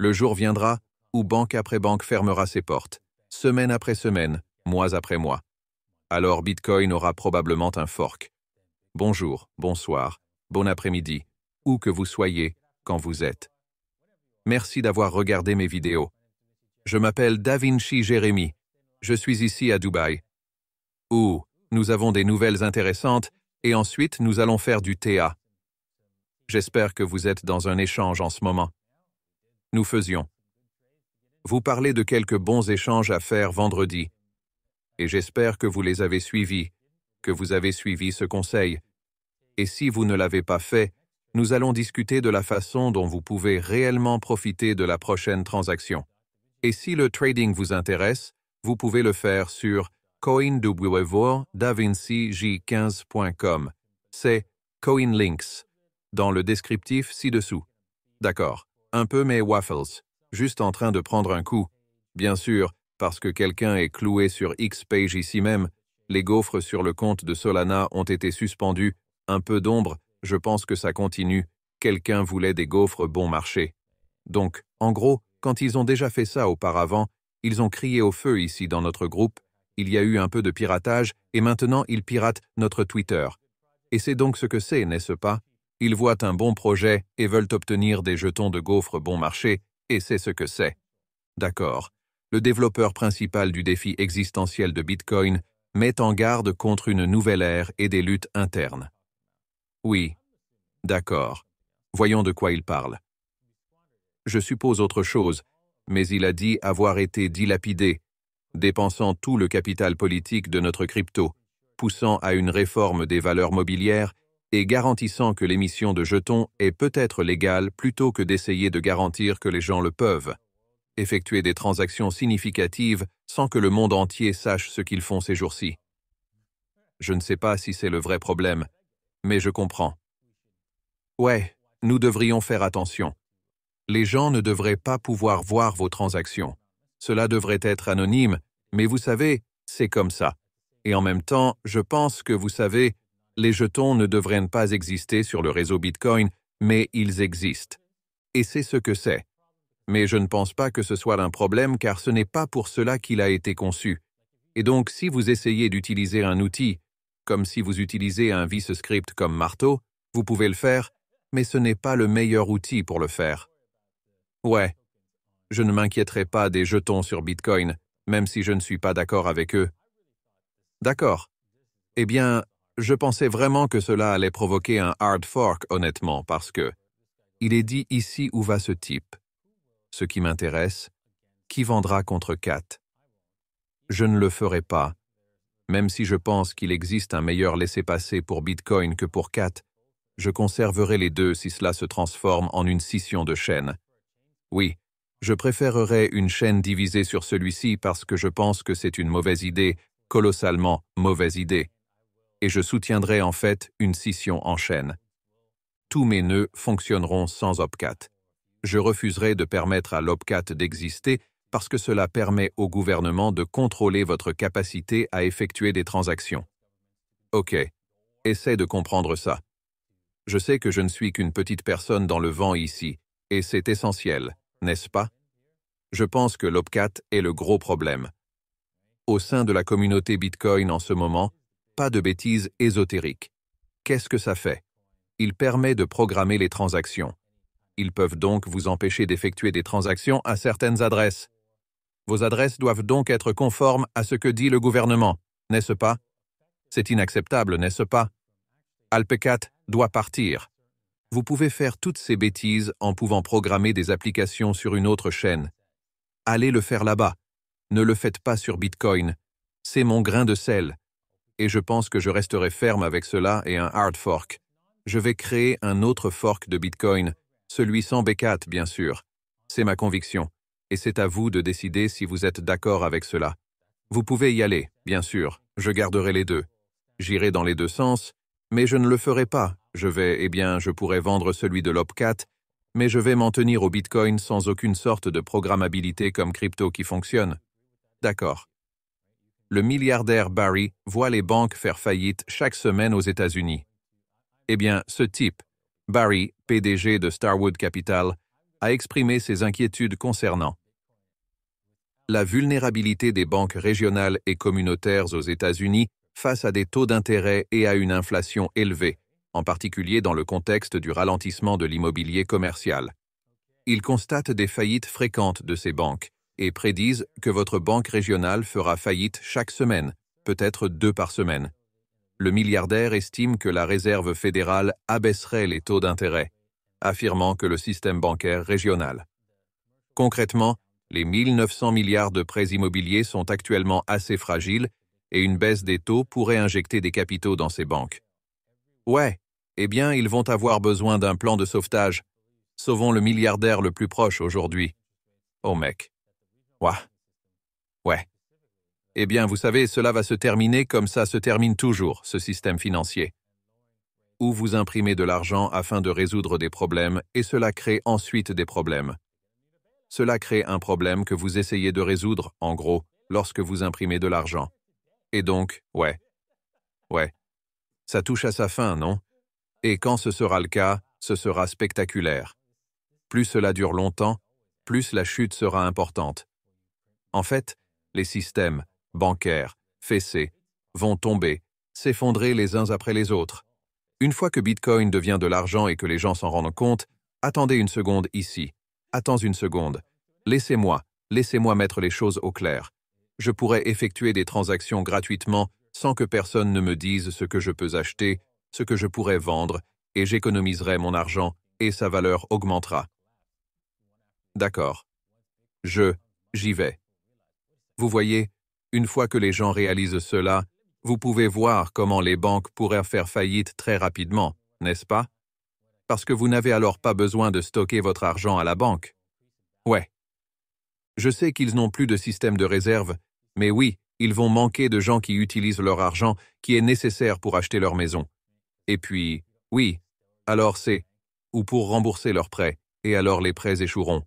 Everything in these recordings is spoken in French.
Le jour viendra où banque après banque fermera ses portes, semaine après semaine, mois après mois. Alors Bitcoin aura probablement un fork. Bonjour, bonsoir, bon après-midi, où que vous soyez, quand vous êtes. Merci d'avoir regardé mes vidéos. Je m'appelle Da Vinci Jérémy. Je suis ici à Dubaï. Où nous avons des nouvelles intéressantes et ensuite nous allons faire du TA. J'espère que vous êtes dans un échange en ce moment. Nous faisions. Vous parlez de quelques bons échanges à faire vendredi. Et j'espère que vous les avez suivis, que vous avez suivi ce conseil. Et si vous ne l'avez pas fait, nous allons discuter de la façon dont vous pouvez réellement profiter de la prochaine transaction. Et si le trading vous intéresse, vous pouvez le faire sur coinwww.davincij15.com. C'est CoinLinks, dans le descriptif ci-dessous. D'accord, un peu mes waffles, juste en train de prendre un coup. Bien sûr, parce que quelqu'un est cloué sur X-Page ici même, les gaufres sur le compte de Solana ont été suspendus, un peu d'ombre, je pense que ça continue, quelqu'un voulait des gaufres bon marché. Donc, en gros, quand ils ont déjà fait ça auparavant, ils ont crié au feu ici dans notre groupe, il y a eu un peu de piratage et maintenant ils piratent notre Twitter. Et c'est donc ce que c'est, n'est-ce pas? Ils voient un bon projet et veulent obtenir des jetons de gaufres bon marché, et c'est ce que c'est. D'accord. Le développeur principal du défi existentiel de Bitcoin met en garde contre une nouvelle ère et des luttes internes. Oui. D'accord. Voyons de quoi il parle. Je suppose autre chose, mais il a dit avoir été dilapidé, dépensant tout le capital politique de notre crypto, poussant à une réforme des valeurs mobilières et garantissant que l'émission de jetons est peut-être légale plutôt que d'essayer de garantir que les gens le peuvent. Effectuer des transactions significatives sans que le monde entier sache ce qu'ils font ces jours-ci. Je ne sais pas si c'est le vrai problème, mais je comprends. Ouais, nous devrions faire attention. Les gens ne devraient pas pouvoir voir vos transactions. Cela devrait être anonyme, mais vous savez, c'est comme ça. Et en même temps, je pense que vous savez, les jetons ne devraient pas exister sur le réseau Bitcoin, mais ils existent. Et c'est ce que c'est. Mais je ne pense pas que ce soit un problème car ce n'est pas pour cela qu'il a été conçu. Et donc, si vous essayez d'utiliser un outil, comme si vous utilisez un vice script comme marteau, vous pouvez le faire, mais ce n'est pas le meilleur outil pour le faire. Ouais, je ne m'inquiéterai pas des jetons sur Bitcoin, même si je ne suis pas d'accord avec eux. D'accord. Eh bien, je pensais vraiment que cela allait provoquer un hard fork, honnêtement, parce que il est dit ici où va ce type. Ce qui m'intéresse, qui vendra contre Cat? Je ne le ferai pas. Même si je pense qu'il existe un meilleur laissez-passer pour Bitcoin que pour Cat, je conserverai les deux si cela se transforme en une scission de chaînes. Oui, je préférerais une chaîne divisée sur celui-ci parce que je pense que c'est une mauvaise idée, colossalement mauvaise idée. Et je soutiendrai en fait une scission en chaîne. Tous mes nœuds fonctionneront sans Opcat. Je refuserai de permettre à l'Opcat d'exister parce que cela permet au gouvernement de contrôler votre capacité à effectuer des transactions. Ok, essaie de comprendre ça. Je sais que je ne suis qu'une petite personne dans le vent ici, et c'est essentiel, n'est-ce pas? Je pense que l'Opcat est le gros problème. Au sein de la communauté Bitcoin en ce moment, pas de bêtises ésotériques. Qu'est-ce que ça fait? Il permet de programmer les transactions. Ils peuvent donc vous empêcher d'effectuer des transactions à certaines adresses. Vos adresses doivent donc être conformes à ce que dit le gouvernement, n'est-ce pas? C'est inacceptable, n'est-ce pas? Alpecat doit partir. Vous pouvez faire toutes ces bêtises en pouvant programmer des applications sur une autre chaîne. Allez le faire là-bas. Ne le faites pas sur Bitcoin. C'est mon grain de sel. Et je pense que je resterai ferme avec cela et un hard fork. Je vais créer un autre fork de Bitcoin, celui sans Becat, bien sûr. C'est ma conviction. Et c'est à vous de décider si vous êtes d'accord avec cela. Vous pouvez y aller, bien sûr. Je garderai les deux. J'irai dans les deux sens, mais je ne le ferai pas. Je pourrais vendre celui de l'Opcat, mais je vais m'en tenir au Bitcoin sans aucune sorte de programmabilité comme crypto qui fonctionne. D'accord. Le milliardaire Barry voit les banques faire faillite chaque semaine aux États-Unis. Eh bien, ce type, Barry, PDG de Starwood Capital, a exprimé ses inquiétudes concernant la vulnérabilité des banques régionales et communautaires aux États-Unis face à des taux d'intérêt et à une inflation élevée, en particulier dans le contexte du ralentissement de l'immobilier commercial. Ils constatent des faillites fréquentes de ces banques et prédisent que votre banque régionale fera faillite chaque semaine, peut-être 2 par semaine. Le milliardaire estime que la Réserve fédérale abaisserait les taux d'intérêt, affirmant que le système bancaire régional. Concrètement, les 1900 milliards de prêts immobiliers sont actuellement assez fragiles et une baisse des taux pourrait injecter des capitaux dans ces banques. Ouais, eh bien, ils vont avoir besoin d'un plan de sauvetage. Sauvons le milliardaire le plus proche aujourd'hui. Oh mec. Ouah. Ouais. Eh bien, vous savez, cela va se terminer comme ça se termine toujours, ce système financier. Où vous imprimez de l'argent afin de résoudre des problèmes et cela crée ensuite des problèmes. Cela crée un problème que vous essayez de résoudre, en gros, lorsque vous imprimez de l'argent. Et donc, ouais. Ça touche à sa fin, non? Et quand ce sera le cas, ce sera spectaculaire. Plus cela dure longtemps, plus la chute sera importante. En fait, les systèmes bancaires, fessés, vont tomber, s'effondrer les uns après les autres. Une fois que Bitcoin devient de l'argent et que les gens s'en rendent compte, attendez une seconde ici. Attends une seconde. Laissez-moi mettre les choses au clair. Je pourrais effectuer des transactions gratuitement sans que personne ne me dise ce que je peux acheter, ce que je pourrais vendre, et j'économiserai mon argent et sa valeur augmentera. D'accord. J'y vais. Vous voyez, une fois que les gens réalisent cela, vous pouvez voir comment les banques pourraient faire faillite très rapidement, n'est-ce pas? Parce que vous n'avez alors pas besoin de stocker votre argent à la banque. Ouais. Je sais qu'ils n'ont plus de système de réserve, mais oui, ils vont manquer de gens qui utilisent leur argent qui est nécessaire pour acheter leur maison. Et puis, oui, alors ou pour rembourser leurs prêts, et alors les prêts échoueront.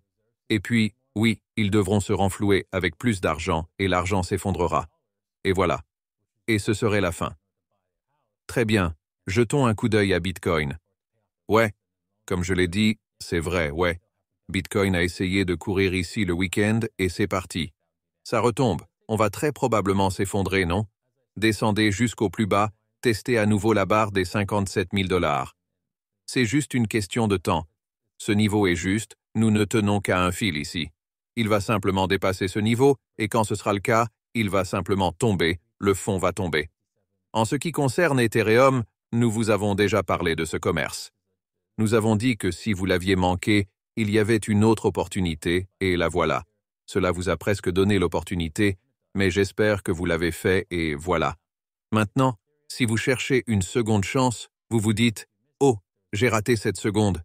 Et puis, oui, ils devront se renflouer avec plus d'argent et l'argent s'effondrera. Et voilà. Et ce serait la fin. Très bien, jetons un coup d'œil à Bitcoin. Ouais, comme je l'ai dit, c'est vrai, ouais. Bitcoin a essayé de courir ici le week-end et c'est parti. Ça retombe, on va très probablement s'effondrer, non? Descendez jusqu'au plus bas, testez à nouveau la barre des 57 000 $. C'est juste une question de temps. Ce niveau est juste, nous ne tenons qu'à un fil ici. Il va simplement dépasser ce niveau et quand ce sera le cas, il va simplement tomber, le fond va tomber. En ce qui concerne Ethereum, nous vous avons déjà parlé de ce commerce. Nous avons dit que si vous l'aviez manqué, il y avait une autre opportunité, et la voilà. Cela vous a presque donné l'opportunité, mais j'espère que vous l'avez fait, et voilà. Maintenant, si vous cherchez une seconde chance, vous vous dites « Oh, j'ai raté cette seconde ».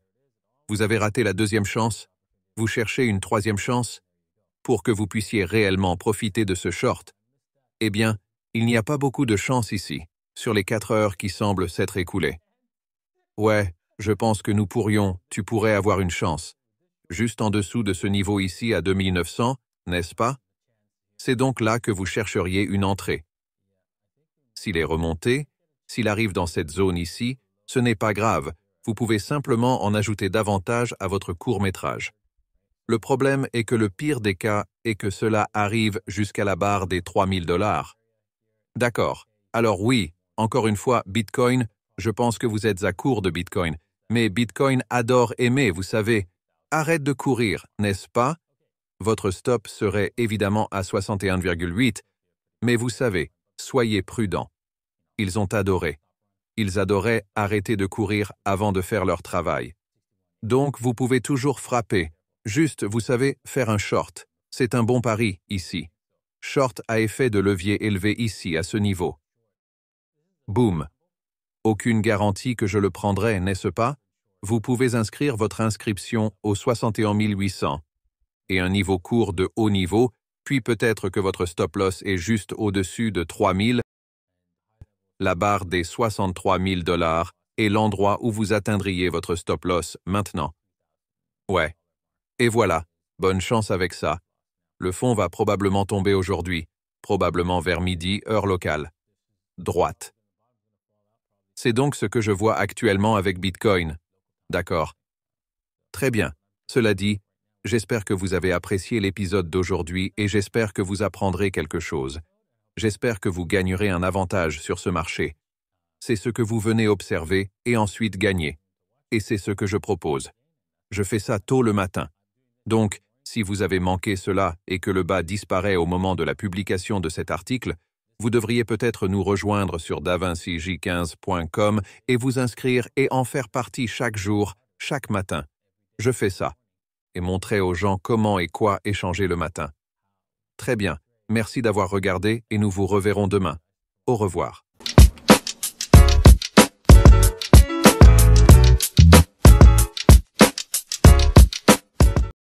Vous avez raté la deuxième chance, vous cherchez une troisième chance, pour que vous puissiez réellement profiter de ce short. Eh bien, il n'y a pas beaucoup de chance ici, sur les 4 heures qui semblent s'être écoulées. Ouais, je pense que tu pourrais avoir une chance. Juste en dessous de ce niveau ici à 2900, n'est-ce pas? C'est donc là que vous chercheriez une entrée. S'il est remonté, s'il arrive dans cette zone ici, ce n'est pas grave, vous pouvez simplement en ajouter davantage à votre court-métrage. Le problème est que le pire des cas est que cela arrive jusqu'à la barre des 3000 $. D'accord, alors oui, encore une fois, Bitcoin, je pense que vous êtes à court de Bitcoin, mais Bitcoin adore aimer, vous savez. Arrête de courir, n'est-ce pas? Votre stop serait évidemment à 61,8, mais vous savez, soyez prudent. Ils ont adoré. Ils adoraient arrêter de courir avant de faire leur travail. Donc vous pouvez toujours frapper. Juste, vous savez, faire un short. C'est un bon pari, ici. Short à effet de levier élevé ici, à ce niveau. Boum. Aucune garantie que je le prendrai, n'est-ce pas? Vous pouvez inscrire votre inscription au 61 800 et un niveau court de haut niveau, puis peut-être que votre stop-loss est juste au-dessus de 3000, la barre des 63 000 $ est l'endroit où vous atteindriez votre stop-loss maintenant. Ouais. Et voilà, bonne chance avec ça. Le fond va probablement tomber aujourd'hui, probablement vers midi, heure locale. Droite. C'est donc ce que je vois actuellement avec Bitcoin. D'accord. Très bien. Cela dit, j'espère que vous avez apprécié l'épisode d'aujourd'hui et j'espère que vous apprendrez quelque chose. J'espère que vous gagnerez un avantage sur ce marché. C'est ce que vous venez observer et ensuite gagner. Et c'est ce que je propose. Je fais ça tôt le matin. Donc, si vous avez manqué cela et que le bas disparaît au moment de la publication de cet article, vous devriez peut-être nous rejoindre sur davincij15.com et vous inscrire et en faire partie chaque jour, chaque matin. Je fais ça. Et montrer aux gens comment et quoi échanger le matin. Très bien. Merci d'avoir regardé et nous vous reverrons demain. Au revoir.